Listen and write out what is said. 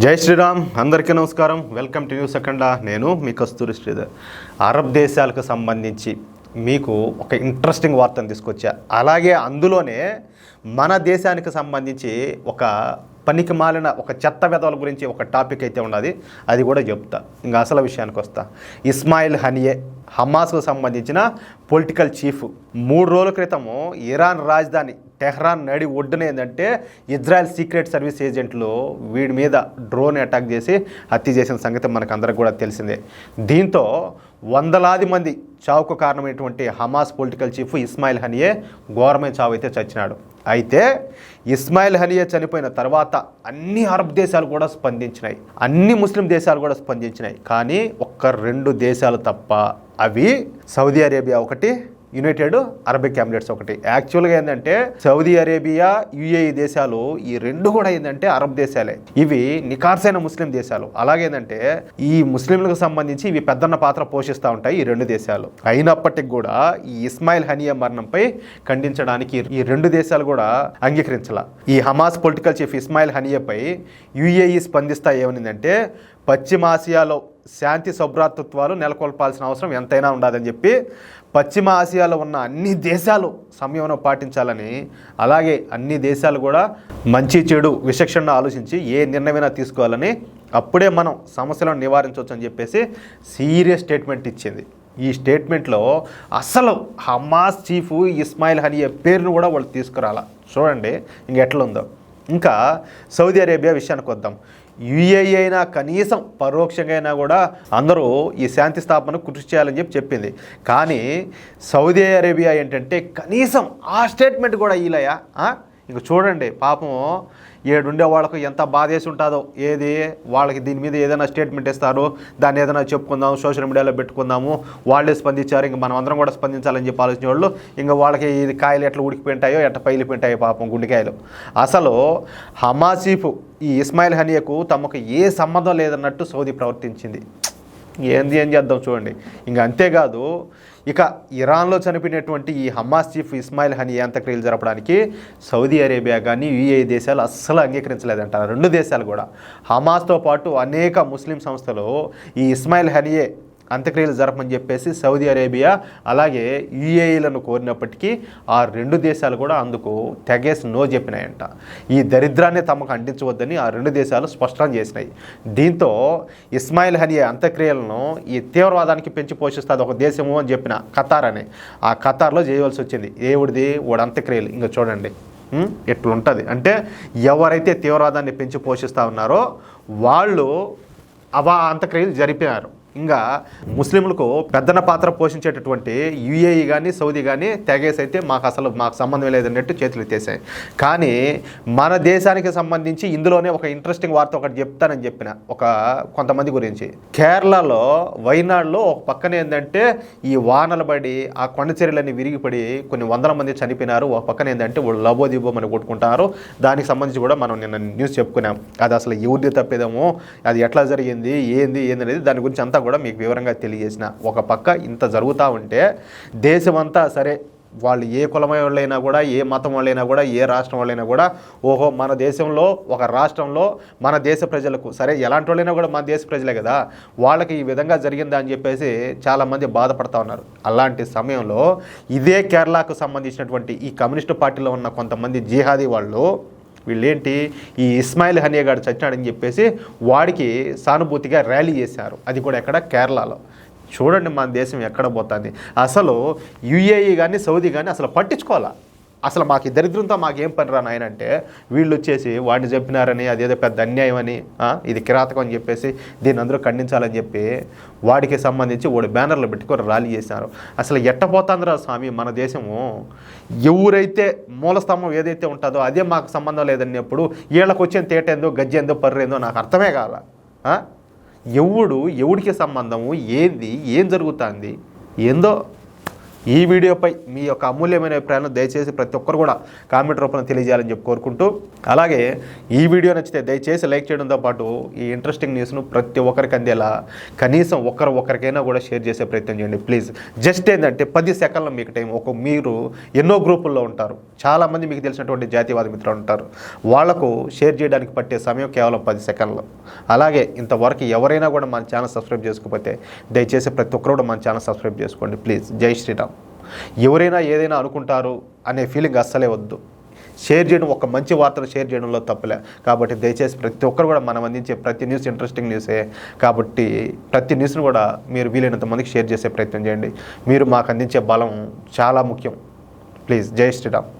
జై శ్రీరామ్, అందరికీ నమస్కారం. వెల్కమ్ టు న్యూస్ అఖండ. నేను మీ కస్తూరి శ్రీధర్. అరబ్ దేశాలకు సంబంధించి మీకు ఒక ఇంట్రెస్టింగ్ వార్తను తీసుకొచ్చా. అలాగే అందులోనే మన దేశానికి సంబంధించి ఒక పనికి మాలిన ఒక చెత్త వెధవల గురించి ఒక టాపిక్ అయితే ఉన్నది, అది కూడా చెప్తా. ఇంకా అసలు విషయానికి వస్తా. ఇస్మాయిల్ హనియే హమాస్కు సంబంధించిన పొలిటికల్ చీఫ్ 3 రోజుల క్రితము ఇరాన్ రాజధాని టెహ్రాన్ నడి ఒడ్డున ఏంటంటే ఇజ్రాయెల్ సీక్రెట్ సర్వీస్ ఏజెంట్లు వీడి మీద డ్రోన్ అటాక్ చేసి హత్య చేసిన సంగతి మనకు అందరికి కూడా తెలిసిందే. దీంతో వందలాది మంది చావుకు కారణమైనటువంటి Hamas political chief Ismail Haniyeh ఘోరమైన చావు అయితే చచ్చినాడు. అయితే ఇస్మాయిల్ హనియే చనిపోయిన తర్వాత అన్ని అరబ్ దేశాలు కూడా స్పందించినాయి, అన్ని ముస్లిం దేశాలు కూడా స్పందించినాయి. కానీ 1-2 దేశాలు తప్ప, అవి సౌదీ అరేబియా ఒకటి, యునైటెడ్ అరబిక్ ఎమిరేట్స్ ఒకటి. యాక్చువల్గా ఏంటంటే సౌదీ అరేబియా, యుఏఈ దేశాలు ఈ 2 కూడా ఏంటంటే అరబ్ దేశాలే. ఇవి నికార్సైన ముస్లిం దేశాలు. అలాగేంటంటే ఈ ముస్లింలకు సంబంధించి ఇవి పెద్దన్న పాత్ర పోషిస్తూ ఉంటాయి ఈ 2 దేశాలు. అయినప్పటికీ కూడా ఈ ఇస్మాయిల్ హనియే మరణంపై ఖండించడానికి ఈ 2 దేశాలు కూడా అంగీకరించాల. ఈ హమాస్ పొలిటికల్ చీఫ్ ఇస్మాయిల్ హనియేపై యుఏఈ స్పందిస్తా ఏమనిందంటే, పశ్చిమాసియాలో శాంతి సౌభ్రాతృత్వాలు నెలకొల్పాల్సిన అవసరం ఎంతైనా ఉండదని చెప్పి పశ్చిమ ఆసియాలో ఉన్న అన్ని దేశాలు సంయమనం పాటించాలని, అలాగే అన్ని దేశాలు కూడా మంచి చెడు విచక్షణ ఆలోచించి ఏ నిర్ణయమైనా తీసుకోవాలని, అప్పుడే మనం సమస్యలను నివారించవచ్చు అని చెప్పేసి సీరియస్ స్టేట్మెంట్ ఇచ్చింది. ఈ స్టేట్మెంట్లో అసలు హమాస్ చీఫ్ ఇస్మాయిల్ హనియే పేరును కూడా వాళ్ళు తీసుకురాలా. చూడండి ఇంకెట్లుందో. ఇంకా సౌదీ అరేబియా విషయానికి వద్దాం. యుఏఈ అయినా కనీసం పరోక్షంగా అయినా కూడా అందరూ ఈ శాంతి స్థాపనకు కృషి చేయాలని చెప్పింది. కానీ సౌదీ అరేబియా ఏంటంటే కనీసం ఆ స్టేట్మెంట్ కూడా ఇలాయా. ఇంక చూడండి పాపం ఏడుండే వాళ్ళకు ఎంత బాధేసి ఉంటుందో. ఏది వాళ్ళకి దీని మీద ఏదైనా స్టేట్మెంట్ ఇస్తారు, దాన్ని ఏదైనా చెప్పుకుందాము, సోషల్ మీడియాలో పెట్టుకుందాము, వాళ్ళే స్పందించారు, ఇంక మనం అందరం కూడా స్పందించాలని చెప్పి ఆలోచించే వాళ్ళు ఇంకా వాళ్ళకి ఇది కాయలు ఎట్లా ఉడికిపోయింటాయో ఎట్లా పైలిపోయింటాయో పాపం గుండెకాయలు. అసలు హమాస్ చీఫ్ ఈ ఇస్మాయిల్ హనియేకు తమకు ఏ సంబంధం లేదన్నట్టు సౌదీ ప్రవర్తించింది. ఏం చేద్దాం చూడండి. ఇంకా అంతేకాదు, ఇక ఇరాన్లో చనిపోయినటువంటి ఈ హమాస్ చీఫ్ ఇస్మాయిల్ హనియే అంత్యక్రియలు జరపడానికి సౌదీ అరేబియా కానీ యుఏఈ దేశాలు అస్సలు అంగీకరించలేదంట. 2 దేశాలు కూడా. హమాస్తో పాటు అనేక ముస్లిం సంస్థలు ఈ ఇస్మాయిల్ హనియే అంత్యక్రియలు జరపమని చెప్పేసి సౌదీ అరేబియా అలాగే యుఏఈలను కోరినప్పటికీ ఆ 2 దేశాలు కూడా అందుకు తెగేసి నో చెప్పినాయంట. ఈ దరిద్రాన్ని తమకు అంటించవద్దని ఆ 2 దేశాలు స్పష్టం చేసినాయి. దీంతో ఇస్మాయిల్ హనియే అంత్యక్రియలను ఈ తీవ్రవాదానికి పెంచి పోషిస్తుంది ఒక దేశము అని చెప్పిన ఖతార్ అని, ఆ ఖతార్లో చేయవలసి వచ్చింది. ఏవుడిది వాడు అంత్యక్రియలు. ఇంకా చూడండి ఎట్లుంటుంది అంటే, ఎవరైతే తీవ్రవాదాన్ని పెంచి పోషిస్తూ ఉన్నారో వాళ్ళు అంత్యక్రియలు జరిపినారు. ఇంకా ముస్లింలకు పెద్దన పాత్ర పోషించేటటువంటి యుఏఈ కానీ సౌదీ కానీ తెగేసి అయితే మాకు సంబంధం లేదన్నట్టు చేతులు ఎత్తేసాయి. కానీ మన దేశానికి సంబంధించి ఇందులోనే ఒక ఇంట్రెస్టింగ్ వార్త ఒకటి చెప్తానని చెప్పిన కొంతమంది గురించి. కేరళలో వైనాడులో ఒక పక్కన ఏంటంటే ఈ వానలు పడి ఆ కొండ చర్యలన్నీ విరిగిపడి కొన్ని వందల మంది చనిపోయినారు. ఒక పక్కన ఏంటంటే వాళ్ళు లబోదిబోమని కొట్టుకుంటున్నారు. దానికి సంబంధించి కూడా మనం నిన్న న్యూస్ చెప్పుకున్నాం. అది అసలు ఎవరిది తప్పేదేమో, అది ఎట్లా జరిగింది, ఏంది అనేది దాని గురించి అంతా కూడా మీకు వివరంగా తెలియజేసిన. ఒక పక్క ఇంత జరుగుతూ ఉంటే దేశమంతా సరే, వాళ్ళు ఏ కులమై వాళ్ళైనా కూడా, ఏ మతం వాళ్ళైనా కూడా, ఏ రాష్ట్రం వాళ్ళైనా కూడా, ఓహో మన దేశంలో ఒక రాష్ట్రంలో మన దేశ ప్రజలకు సరే ఎలాంటి వాళ్ళైనా కూడా మన దేశ ప్రజలే కదా, వాళ్ళకి ఈ విధంగా జరిగిందా అని చెప్పేసి చాలామంది బాధపడతా ఉన్నారు. అలాంటి సమయంలో ఇదే కేరళకు సంబంధించినటువంటి ఈ కమ్యూనిస్టు పార్టీలో ఉన్న కొంతమంది జిహాదీ వాళ్ళు వీళ్ళేంటి, ఈ ఇస్మాయిల్ హనియే గారు చచ్చినాడని చెప్పేసి వాడికి సానుభూతిగా ర్యాలీ చేశారు. అది కూడా ఎక్కడ, కేరళలో. చూడండి మన దేశం ఎక్కడ పోతుంది. అసలు యుఏఈ కానీ సౌదీ కానీ అసలు పట్టించుకోవాలా. అసలు మాకు ఈ దరిద్రంతో మాకేం పని రా నాయన అంటే, వీళ్ళు వచ్చేసి వాడిని చెప్పినారని, అదేదో పెద్ద అన్యాయం అని, ఇది కిరాతకం అని చెప్పేసి దీన్ని అందరూ ఖండించాలని చెప్పి వాడికి సంబంధించి వాడు బ్యానర్లు పెట్టుకొని ర్యాలీ చేశారు. అసలు ఎట్టపోతుందిరా స్వామి మన దేశము. ఎవరైతే మూలస్తంభం ఏదైతే ఉంటుందో అదే మాకు సంబంధం లేదన్నప్పుడు వీళ్ళకి వచ్చే తేటేందో గజ్జేందో పర్రేందో నాకు అర్థమే కాల. ఎవడికి సంబంధము, ఏం జరుగుతుంది ఏందో ఈ వీడియోపై మీ యొక్క అమూల్యమైన అభిప్రాయాలను దయచేసి ప్రతి ఒక్కరు కూడా కామెంట్ రూపంలో తెలియజేయాలని చెప్పి కోరుకుంటూ, అలాగే ఈ వీడియో నచ్చితే దయచేసి లైక్ చేయడంతో పాటు ఈ ఇంట్రెస్టింగ్ న్యూస్ను ప్రతి ఒక్కరికి అందేలా కనీసం ఒకరికైనా కూడా షేర్ చేసే ప్రయత్నం చేయండి ప్లీజ్. జస్ట్ ఏంటంటే 10 సెకండ్ల మీకు టైం. మీరు ఎన్నో గ్రూపుల్లో ఉంటారు, చాలామంది మీకు తెలిసినటువంటి జాతీయవాద మిత్రులు ఉంటారు, వాళ్లకు షేర్ చేయడానికి పట్టే సమయం కేవలం 10 సెకండ్లు. అలాగే ఇంతవరకు ఎవరైనా కూడా మన ఛానల్ సబ్స్క్రైబ్ చేసుకోకపోతే దయచేసి ప్రతి ఒక్కరు కూడా మన ఛానల్ సబ్స్క్రైబ్ చేసుకోండి ప్లీజ్. జై శ్రీరామ్. ఎవరైనా ఏదైనా అనుకుంటారు అనే ఫీలింగ్ అస్సలే వద్దు. షేర్ చేయడం, ఒక మంచి వార్తను షేర్ చేయడంలో తప్పలే. కాబట్టి దయచేసి ప్రతి ఒక్కరు కూడా మనం అందించే ప్రతి న్యూస్ ఇంట్రెస్టింగ్ న్యూసే. కాబట్టి ప్రతి న్యూస్ను కూడా మీరు వీలైనంత మందికి షేర్ చేసే ప్రయత్నం చేయండి. మీరు మాకు అందించే బలం చాలా ముఖ్యం ప్లీజ్. జై శ్రీరామ్.